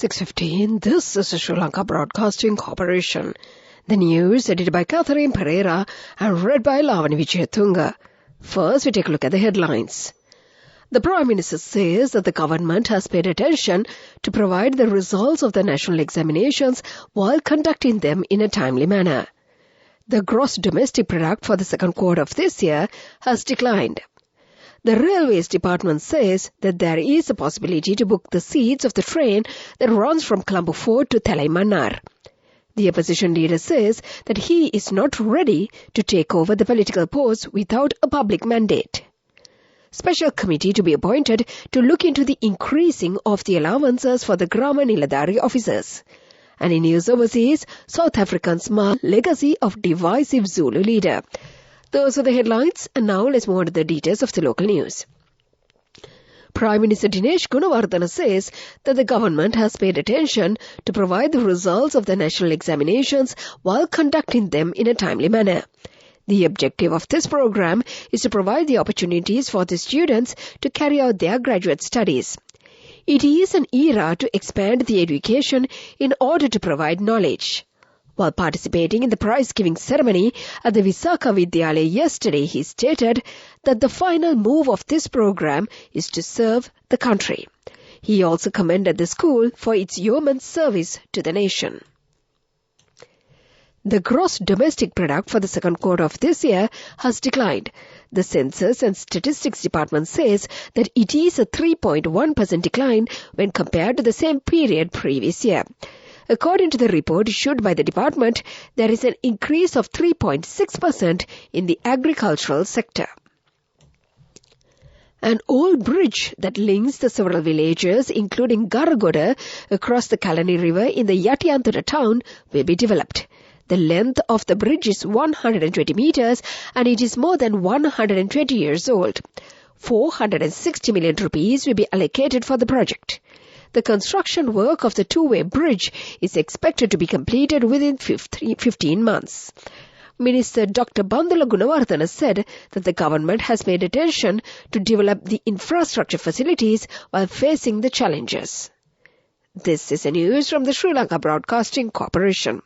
6:15. This is the Sri Lanka Broadcasting Corporation. The news edited by Catherine Pereira and read by Lavani Vijayatunga. First, we take a look at the headlines. The Prime Minister says that the government has paid attention to provide the results of the national examinations while conducting them in a timely manner. The gross domestic product for the second quarter of this year has declined. The Railways Department says that there is a possibility to book the seats of the train that runs from Colombo Fort to Thalai Mannar. The opposition leader says that he is not ready to take over the political post without a public mandate. Special committee to be appointed to look into the increasing of the allowances for the Grama Niladhari officers. And in news overseas, South Africans mark legacy of divisive Zulu leader. Those are the headlines, and now let's move on to the details of the local news. Prime Minister Dinesh Gunawardena says that the government has paid attention to provide the results of the national examinations while conducting them in a timely manner. The objective of this program is to provide the opportunities for the students to carry out their graduate studies. It is an era to expand the education in order to provide knowledge. While participating in the prize-giving ceremony at the Visakha Vidyalaya yesterday, he stated that the final move of this program is to serve the country. He also commended the school for its yeoman's service to the nation. The gross domestic product for the second quarter of this year has declined. The Census and Statistics Department says that it is a 3.1% decline when compared to the same period previous year. According to the report issued by the department, there is an increase of 3.6% in the agricultural sector. An old bridge that links the several villages, including Garagoda, across the Kalani River in the Yatiyanthara town will be developed. The length of the bridge is 120 meters and it is more than 120 years old. 460 million rupees will be allocated for the project. The construction work of the two-way bridge is expected to be completed within 15 months. Minister Dr. Bandula Gunawardena said that the government has paid attention to develop the infrastructure facilities while facing the challenges. This is the news from the Sri Lanka Broadcasting Corporation.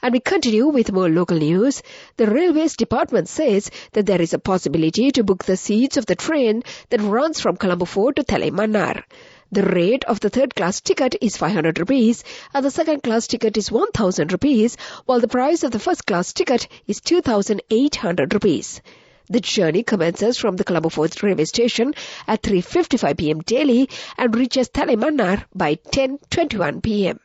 And we continue with more local news. The Railways Department says that there is a possibility to book the seats of the train that runs from Colombo Fort to Thalai Mannar. The rate of the third-class ticket is 500 rupees and the second-class ticket is 1,000 rupees, while the price of the first-class ticket is 2,800 rupees. The journey commences from the Colombo Fort railway station at 3:55 p.m. daily and reaches Thalai Mannar by 10:21 p.m.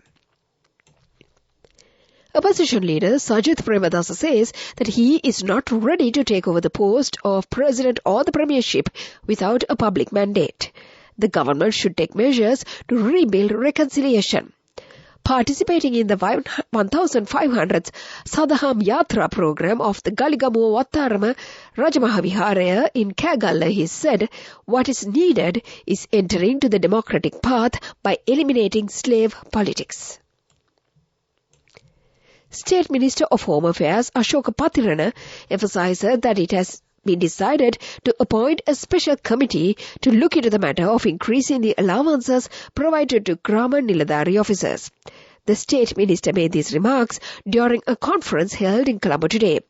Opposition leader Sajith Premadasa says that he is not ready to take over the post of president or the premiership without a public mandate. The government should take measures to rebuild reconciliation. Participating in the 1,500th Sadaham Yatra program of the Galigamu Wattarama Rajamahaviharaya in Kagalla, he said, what is needed is entering to the democratic path by eliminating slave politics. State Minister of Home Affairs Ashoka Patirana emphasized that it has been decided to appoint a special committee to look into the matter of increasing the allowances provided to Grama Niladhari officers. The State Minister made these remarks during a conference held in Colombo today.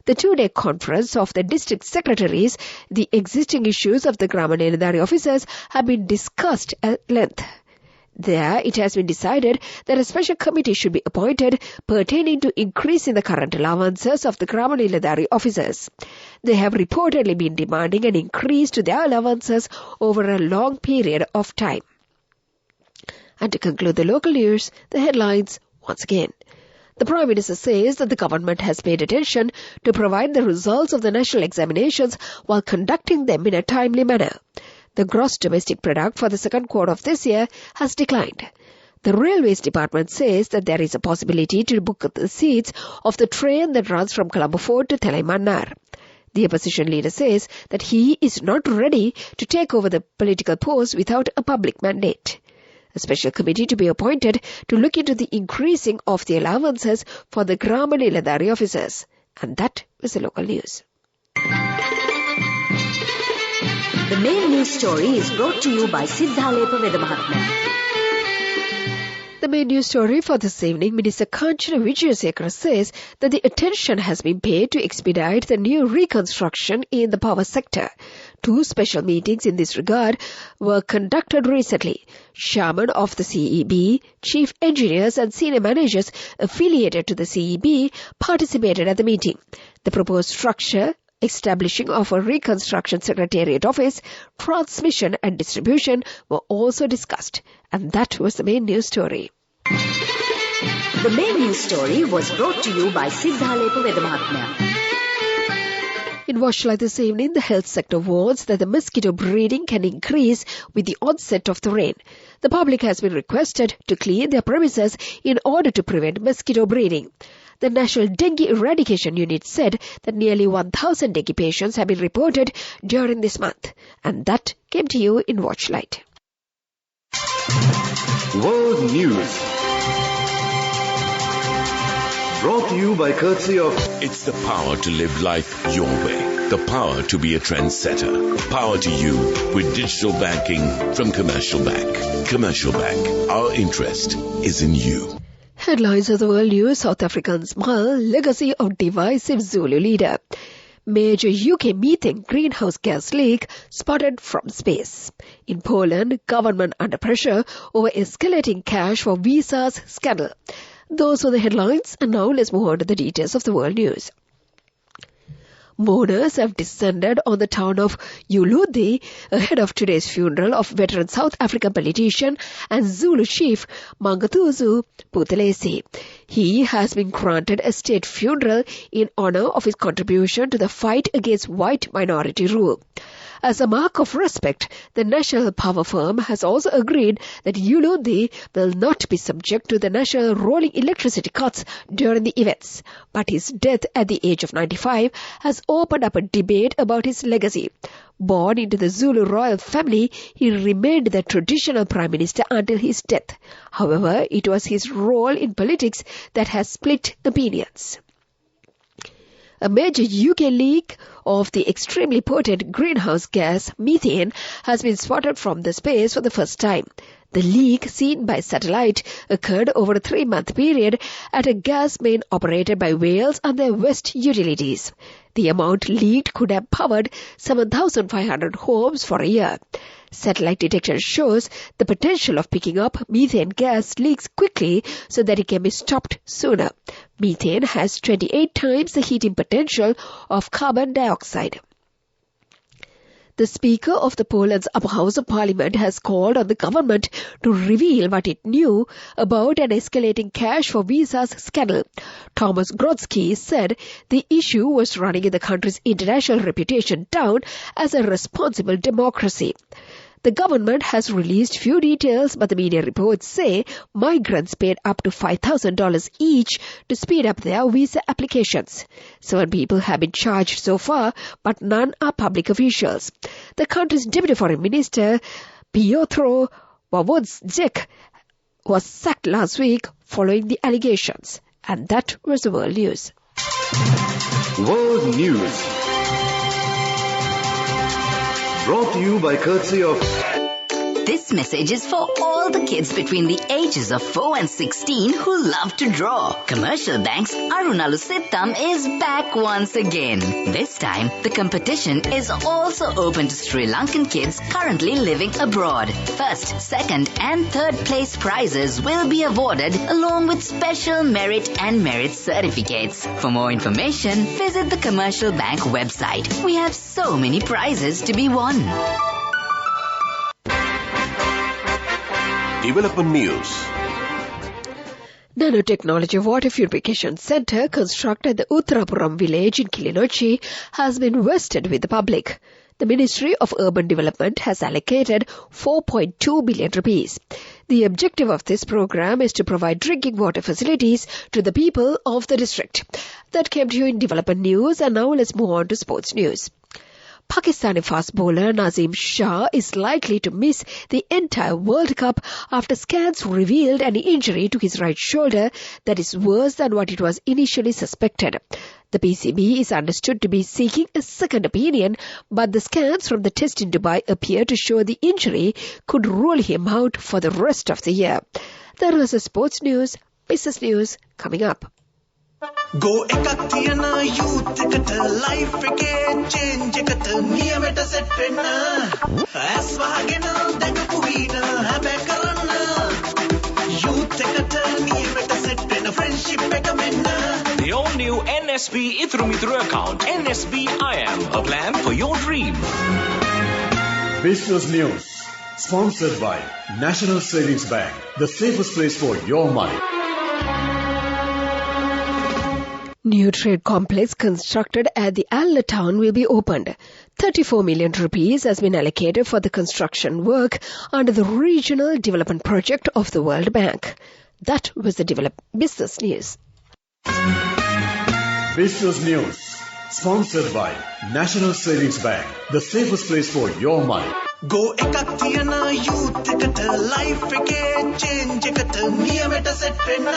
The two-day conference of the district secretaries, the existing issues of the Grama Niladhari officers have been discussed at length. There, it has been decided that a special committee should be appointed pertaining to increasing the current allowances of the Grama Niladhari officers. They have reportedly been demanding an increase to their allowances over a long period of time. And to conclude the local news, the headlines once again. The Prime Minister says that the government has paid attention to provide the results of the national examinations while conducting them in a timely manner. The gross domestic product for the second quarter of this year has declined. The Railways Department says that there is a possibility to book the seats of the train that runs from Colombo Fort to Thalai Mannar. The opposition leader says that he is not ready to take over the political post without a public mandate. A special committee to be appointed to look into the increasing of the allowances for the Grama Niladhari officers. And that was the local news. The main news story is brought to you by Sinhala Veda Mahatma. The main news story for this evening, Minister Kanchana Wijayasekara says that the attention has been paid to expedite the new reconstruction in the power sector. 2 special meetings in this regard were conducted recently. Chairman of the CEB, chief engineers and senior managers affiliated to the CEB participated at the meeting. The proposed structure, establishing of a reconstruction secretariat office, transmission and distribution were also discussed. And that was the main news story. The main news story was brought to you by Sinhala Vedamahatmya. In Watchlight this evening, the health sector warns that the mosquito breeding can increase with the onset of the rain. The public has been requested to clean their premises in order to prevent mosquito breeding. The National Dengue Eradication Unit said that nearly 1,000 dengue patients have been reported during this month. And that came to you in Watchlight. World News. Brought to you by courtesy of... It's the power to live life your way. The power to be a trendsetter. Power to you with digital banking from Commercial Bank. Commercial Bank. Our interest is in you. Headlines of the world news. South Africans smile, legacy of divisive Zulu leader. Major UK methane greenhouse gas leak spotted from space. In Poland, government under pressure over escalating cash for visas scandal. Those were the headlines, and now let's move on to the details of the world news. Mourners have descended on the town of Uludi ahead of today's funeral of veteran South African politician and Zulu chief Mangatuzu Buthelezi. He has been granted a state funeral in honor of his contribution to the fight against white minority rule. As a mark of respect, the national power firm has also agreed that Uludi will not be subject to the national rolling electricity cuts during the events. But his death at the age of 95 has opened up a debate about his legacy. Born into the Zulu royal family, he remained the traditional prime minister until his death. However, it was his role in politics that has split opinions. A major UK leak of the extremely potent greenhouse gas methane has been spotted from the space for the first time. The leak, seen by satellite, occurred over a 3-month period at a gas main operated by Wales and their West Utilities. The amount leaked could have powered 7,500 homes for a year. Satellite detection shows the potential of picking up methane gas leaks quickly so that it can be stopped sooner. Methane has 28 times the heating potential of carbon dioxide. The Speaker of the Poland's Upper House of Parliament has called on the government to reveal what it knew about an escalating cash for visas scandal. Thomas Grodzki said the issue was running in the country's international reputation down as a responsible democracy. The government has released few details, but the media reports say migrants paid up to $5,000 each to speed up their visa applications. 7 people have been charged so far, but none are public officials. The country's Deputy Foreign Minister, Piotr Wawodzik, was sacked last week following the allegations. And that was the world news. World News. Brought to you by courtesy of... This message is for all the kids between the ages of 4 and 16 who love to draw. Commercial Bank's Arunalusittam is back once again. This time, the competition is also open to Sri Lankan kids currently living abroad. First, second and third place prizes will be awarded along with special merit and merit certificates. For more information, visit the Commercial Bank website. We have so many prizes to be won. Development News. Nanotechnology Water Purification Center constructed at the Uttarapuram village in Kilinochchi has been vested with the public. The Ministry of Urban Development has allocated 4.2 billion rupees. The objective of this program is to provide drinking water facilities to the people of the district. That came to you in Development News, and now let's move on to sports news. Pakistani fast bowler Nazim Shah is likely to miss the entire World Cup after scans revealed an injury to his right shoulder that is worse than what it was initially suspected. The PCB is understood to be seeking a second opinion, but the scans from the test in Dubai appear to show the injury could rule him out for the rest of the year. There is a sports news, business news coming up. Go ekak thiyana youth ekata life ekේ change ekata niyamata set wenna as wahagena dagapu veena habe karanna youth ekata niyamata set wenna friendship ekam menna. The all new NSB Ithru account, NSB IM, a plan for your dream. Business News, sponsored by National Savings Bank, the safest place for your money. New trade complex constructed at the Alla town will be opened. 34 million rupees has been allocated for the construction work under the Regional Development Project of the World Bank. That was the business news. Business News, sponsored by National Savings Bank, the safest place for your money. Go ekak thiyana youth ekata life ekේ change ekata niyamata set wenna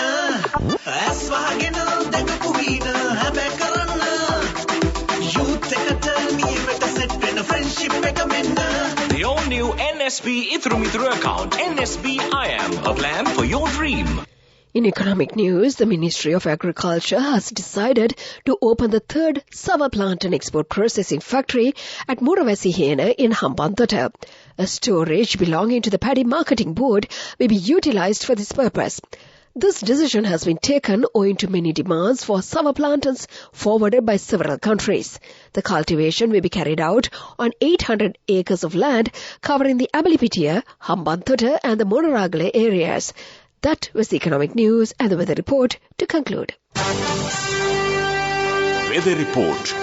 as wahagena dagapu veena habe karanna youth ekata niyamata set wenna friendship ekam menna. The all new NSB Ithru account, NSB IM, a plan for your dream. In economic news, the Ministry of Agriculture has decided to open the third sour plantain export processing factory at Muravasihena in Hambantota. A storage belonging to the Paddy Marketing Board will be utilized for this purpose. This decision has been taken owing to many demands for sour plantains forwarded by several countries. The cultivation will be carried out on 800 acres of land covering the Abalipitiya, Hambantota and the Monaragle areas. That was the economic news and the weather report to conclude. Weather report.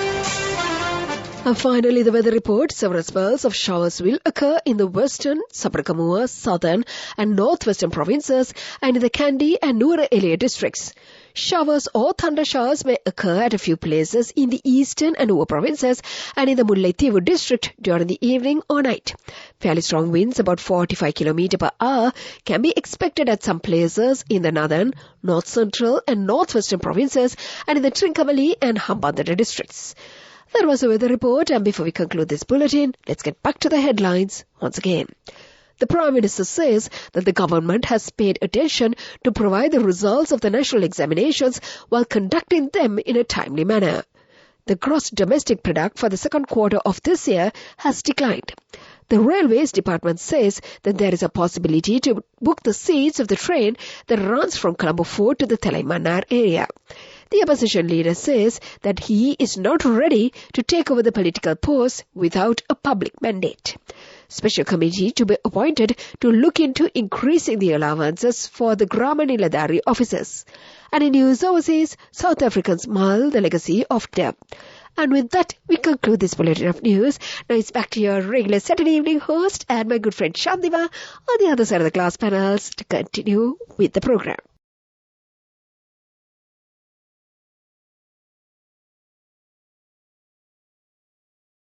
And finally, the weather report. Several spells of showers will occur in the western, Sabrakamua, southern and northwestern provinces and in the Kandy and Nuwara Eliya districts. Showers or thunder showers may occur at a few places in the eastern and Nuwa provinces and in the Mullaitivu district during the evening or night. Fairly strong winds, about 45 km per hour, can be expected at some places in the northern, north central and northwestern provinces and in the Trincomalee and Hambantota districts. That was the weather report, and before we conclude this bulletin, let's get back to the headlines once again. The Prime Minister says that the government has paid attention to provide the results of the national examinations while conducting them in a timely manner. The gross domestic product for the second quarter of this year has declined. The Railways Department says that there is a possibility to book the seats of the train that runs from Colombo Fort to the Telaimanar area. The opposition leader says that he is not ready to take over the political post without a public mandate. Special committee to be appointed to look into increasing the allowances for the Grama Niladhari officers. And in news overseas, South Africans mull the legacy of Deb. And with that, we conclude this bulletin of news. Now it's back to your regular Saturday evening host and my good friend Shandiva on the other side of the glass panels to continue with the program.